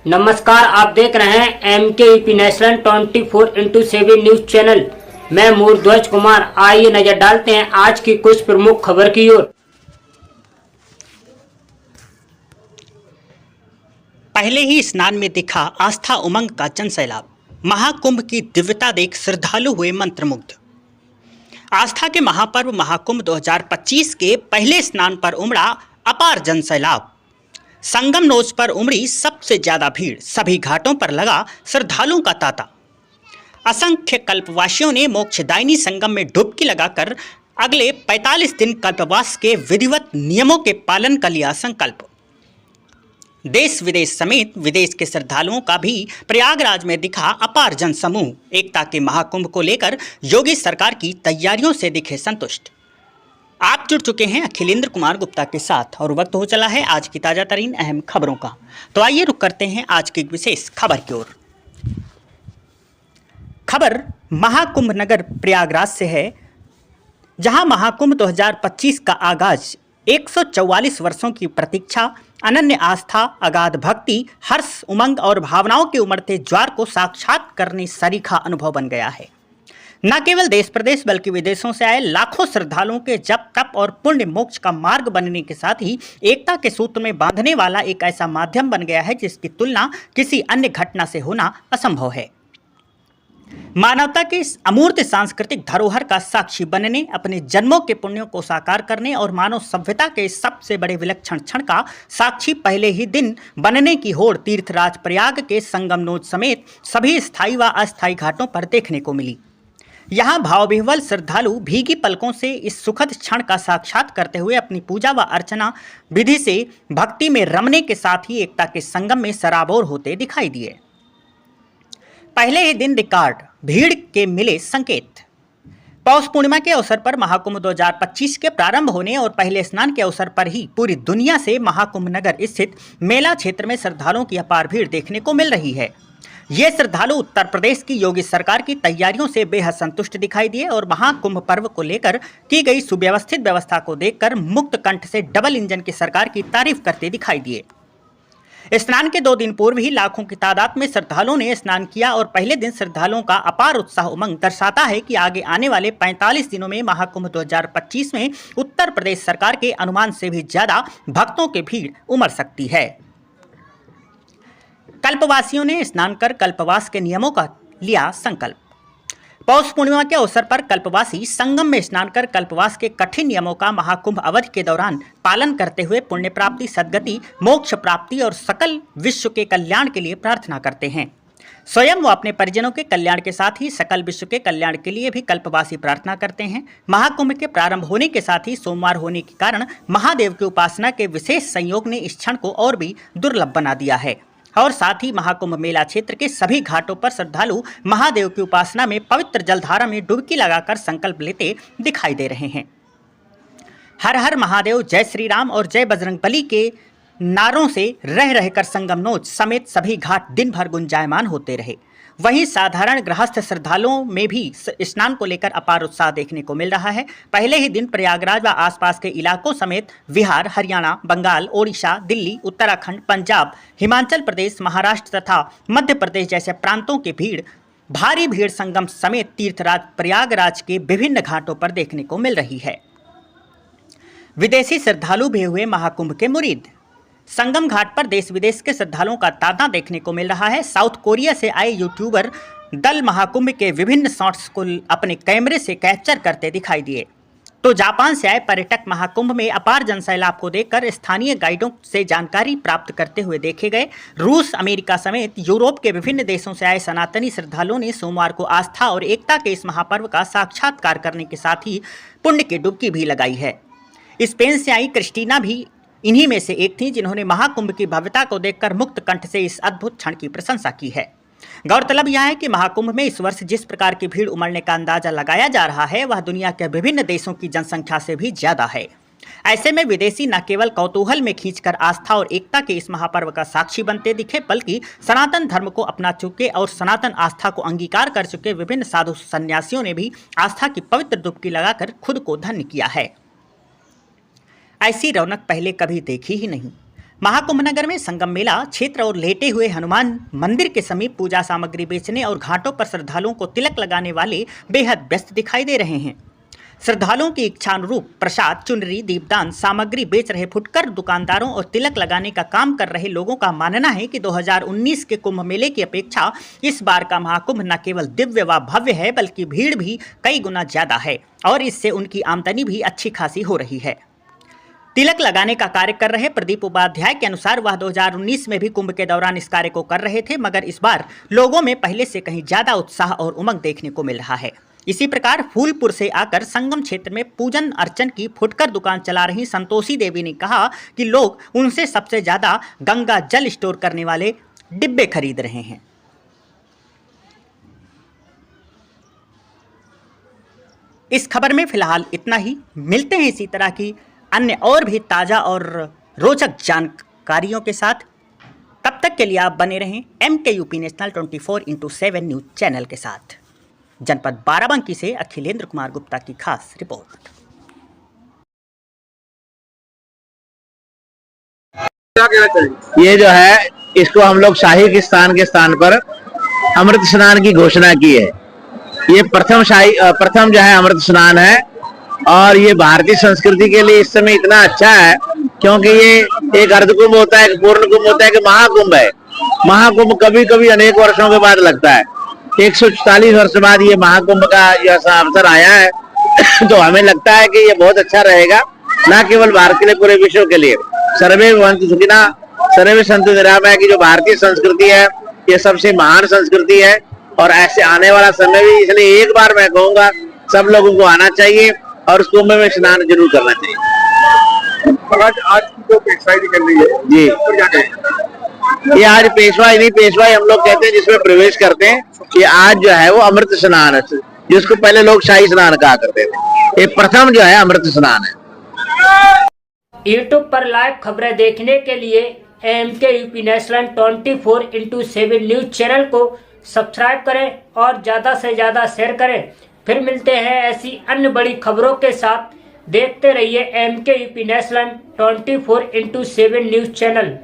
नमस्कार, आप देख रहे हैं MKEP national 24x7 news channel. मैं मूर्ध्वज कुमार। आइए नजर डालते हैं आज की कुछ प्रमुख खबर की ओर। पहले ही स्नान में दिखा आस्था उमंग का जनसैलाब। महाकुंभ की दिव्यता देख श्रद्धालु हुए मंत्रमुग्ध। आस्था के महापर्व महाकुंभ 2025 के पहले स्नान पर उमड़ा अपार जनसैलाब। संगम नोच पर उमड़ी सबसे ज्यादा भीड़। सभी घाटों पर लगा श्रद्धालुओं का तांता। असंख्य कल्पवासियों ने मोक्षदायिनी संगम में डुबकी लगाकर अगले 45 दिन कल्पवास के विधिवत नियमों के पालन का लिया संकल्प। देश विदेश समेत विदेश के श्रद्धालुओं का भी प्रयागराज में दिखा अपार जनसमूह। एकता के महाकुंभ को लेकर योगी सरकार की तैयारियों से दिखे संतुष्ट। आप जुड़ चुके हैं अखिलेंद्र कुमार गुप्ता के साथ और वक्त हो चला है आज की ताजा तरीन अहम खबरों का। तो आइए रुक करते हैं आज की विशेष खबर की ओर। खबर महाकुंभ नगर प्रयागराज से है, जहां महाकुंभ 2025 का आगाज 144 वर्षों की प्रतीक्षा, अनन्य आस्था, अगाध भक्ति, हर्ष, उमंग और भावनाओं के उमड़ते ज्वार को साक्षात करने सरीखा अनुभव बन गया है। न केवल देश प्रदेश बल्कि विदेशों से आए लाखों श्रद्धालुओं के जप तप और पुण्य मोक्ष का मार्ग बनने के साथ ही एकता के सूत्र में बांधने वाला एक ऐसा माध्यम बन गया है जिसकी तुलना किसी अन्य घटना से होना असंभव है। मानवता के इस अमूर्त सांस्कृतिक धरोहर का साक्षी बनने, अपने जन्मों के पुण्यों को साकार करने और मानव सभ्यता के सबसे बड़े विलक्षण क्षण का साक्षी पहले ही दिन बनने की होड़ तीर्थराज प्रयाग के संगम नोच समेत सभी स्थायी व अस्थायी घाटों पर देखने को मिली। यहाँ भावविह्वल श्रद्धालु भीगी पलकों से इस सुखद क्षण का साक्षात करते हुए अपनी पूजा व अर्चना विधि से भक्ति में रमने के साथ ही एकता के संगम में सराबोर होते दिखाई दिए। पहले ही दिन रिकॉर्ड भीड़ के मिले संकेत। पौष पूर्णिमा के अवसर पर महाकुंभ 2025 के प्रारंभ होने और पहले स्नान के अवसर पर ही पूरी दुनिया से महाकुंभ नगर स्थित मेला क्षेत्र में श्रद्धालुओं की अपार भीड़ देखने को मिल रही है। ये श्रद्धालु उत्तर प्रदेश की योगी सरकार की तैयारियों से बेहद संतुष्ट दिखाई दिए और महाकुंभ पर्व को लेकर की गई सुव्यवस्थित व्यवस्था को देखकर मुक्त कंठ से डबल इंजन की सरकार की तारीफ करते दिखाई दिए। स्नान के 2 दिन पूर्व ही लाखों की तादाद में श्रद्धालुओं ने स्नान किया और पहले दिन श्रद्धालुओं का अपार उत्साह उमंग दर्शाता है कि आगे आने वाले 45 दिनों में महाकुंभ 2025 में उत्तर प्रदेश सरकार के अनुमान से भी ज्यादा भक्तों की भीड़ उमड़ सकती है। कल्पवासियों ने स्नान कर कल्पवास के नियमों का लिया संकल्प। पौष पूर्णिमा के अवसर पर कल्पवासी संगम में स्नान कर कल्पवास के कठिन नियमों का महाकुंभ अवधि के दौरान पालन करते हुए पुण्य प्राप्ति, सद्गति, मोक्ष प्राप्ति और सकल विश्व के कल्याण के लिए प्रार्थना करते हैं। स्वयं व अपने परिजनों के कल्याण के साथ ही सकल विश्व के कल्याण के लिए भी कल्पवासी प्रार्थना करते हैं। महाकुंभ के प्रारंभ होने के साथ ही सोमवार होने के कारण महादेव की उपासना के विशेष संयोग ने इस क्षण को और भी दुर्लभ बना दिया है और साथ ही महाकुंभ मेला क्षेत्र के सभी घाटों पर श्रद्धालु महादेव की उपासना में पवित्र जलधारा में डुबकी लगाकर संकल्प लेते दिखाई दे रहे हैं। हर हर महादेव, जय श्री राम और जय बजरंगबली के नारों से रह रहकर संगम नोच समेत सभी घाट दिन भर गुंजायमान होते रहे। वहीं साधारण गृहस्थ श्रद्धालुओं में भी स्नान को लेकर अपार उत्साह देखने को मिल रहा है। पहले ही दिन प्रयागराज व आसपास के इलाकों समेत बिहार, हरियाणा, बंगाल, ओडिशा, दिल्ली, उत्तराखंड, पंजाब, हिमाचल प्रदेश, महाराष्ट्र तथा मध्य प्रदेश जैसे प्रांतों की भारी भीड़ संगम समेत तीर्थराज प्रयागराज के विभिन्न घाटों पर देखने को मिल रही है। विदेशी श्रद्धालु भी हुए महाकुंभ के मुरीद। संगम घाट पर देश विदेश के श्रद्धालुओं का तांता देखने को मिल रहा है। साउथ कोरिया से आए यूट्यूबर दल महाकुंभ के विभिन्न शॉट्स को अपने कैमरे से कैप्चर करते दिखाई दिए, तो जापान से आए पर्यटक महाकुंभ में अपार जनसैलाब को देखकर स्थानीय गाइडों से जानकारी प्राप्त करते हुए देखे गए। रूस, अमेरिका समेत यूरोप के विभिन्न देशों से आए सनातनी श्रद्धालुओं ने सोमवार को आस्था और एकता के इस महापर्व का साक्षात्कार करने के साथ ही पुण्य की डुबकी भी लगाई है। स्पेन से आई क्रिस्टीना भी इन्हीं में से एक थी, जिन्होंने महाकुंभ की भव्यता को देखकर मुक्त कंठ से इस अद्भुत क्षण की प्रशंसा की है। गौरतलब यह है कि महाकुंभ में इस वर्ष जिस प्रकार की भीड़ उमड़ने का अंदाजा लगाया जा रहा है वह दुनिया के विभिन्न देशों की जनसंख्या से भी ज्यादा है। ऐसे में विदेशी न केवल कौतूहल में खींचकर आस्था और एकता के इस महापर्व का साक्षी बनते दिखे, बल्कि सनातन धर्म को अपना चुके और सनातन आस्था को अंगीकार कर चुके विभिन्न साधु सन्यासियों ने भी आस्था की पवित्र डुबकी लगाकर खुद को धन्य किया है। ऐसी रौनक पहले कभी देखी ही नहीं। महाकुंभ नगर में संगम मेला क्षेत्र और लेटे हुए हनुमान मंदिर के समीप पूजा सामग्री बेचने और घाटों पर श्रद्धालुओं को तिलक लगाने वाले बेहद व्यस्त दिखाई दे रहे हैं। श्रद्धालुओं की इच्छानुरूप प्रसाद, चुनरी, दीपदान सामग्री बेच रहे फुटकर दुकानदारों और तिलक लगाने का काम कर रहे लोगों का मानना है कि 2019 के कुंभ मेले की अपेक्षा इस बार का महाकुंभ न केवल दिव्य व भव्य है बल्कि भीड़ भी कई गुना ज्यादा है और इससे उनकी आमदनी भी अच्छी खासी हो रही है। तिलक लगाने का कार्य कर रहे प्रदीप उपाध्याय के अनुसार वह 2019 में भी कुंभ के दौरान इस कार्य को कर रहे थे, मगर इस बार लोगों में पहले से कहीं ज्यादा उत्साह और उमंग देखने को मिल रहा है। इसी प्रकार फूलपुर से आकर संगम क्षेत्र में पूजन अर्चन की फुटकर दुकान चला रही संतोषी देवी ने कहा कि लोग उनसे सबसे ज्यादा गंगा जल स्टोर करने वाले डिब्बे खरीद रहे हैं। इस खबर में फिलहाल इतना ही। मिलते हैं इसी तरह की अन्य और भी ताजा और रोचक जानकारियों के साथ। तब तक के लिए आप बने रहें MKUP नेशनल 24/7 न्यूज चैनल के साथ। जनपद बाराबंकी से अखिलेंद्र कुमार गुप्ता की खास रिपोर्ट। क्या कहना चाहिए? ये जो है इसको हम लोग शाही स्नान के स्थान पर अमृत स्नान की घोषणा की है। ये प्रथम जो है अमृत स्नान है और ये भारतीय संस्कृति के लिए इस समय इतना अच्छा है क्योंकि ये एक अर्धकुंभ होता है, एक पूर्ण कुंभ होता है, कि महाकुंभ है। महाकुंभ कभी कभी अनेक वर्षों के बाद लगता है। 144 वर्ष बाद ये महाकुंभ का ऐसा अवसर आया है तो हमें लगता है कि ये बहुत अच्छा रहेगा, न केवल भारत के लिए, पूरे विश्व के लिए। सर्वे भवन्तु सुखिनः, सर्वे सन्तु निरामयाः की जो भारतीय संस्कृति है ये सबसे महान संस्कृति है और ऐसे आने वाला समय भी, इसलिए एक बार मैं कहूंगा सब लोगों को आना चाहिए और उस कुंभ में स्नान जरूर करना चाहिए। आज जो पेशवाई निकल रही है जी, क्या कहें? ये आज पेशवाई नहीं, पेशवाई हम लोग कहते हैं जिसमें प्रवेश करते हैं। ये आज जो है वो अमृत स्नान है, जिसको पहले लोग शाही स्नान कहा करते थे। ये प्रथम जो है अमृत स्नान है। यूट्यूब पर लाइव खबरें देखने के लिए MKUP नेशनल 24/7 न्यूज चैनल को सब्सक्राइब करें और ज्यादा से ज्यादा शेयर करें। फिर मिलते हैं ऐसी अन्य बड़ी खबरों के साथ। देखते रहिए MKUP नेशनल 24/7 न्यूज चैनल।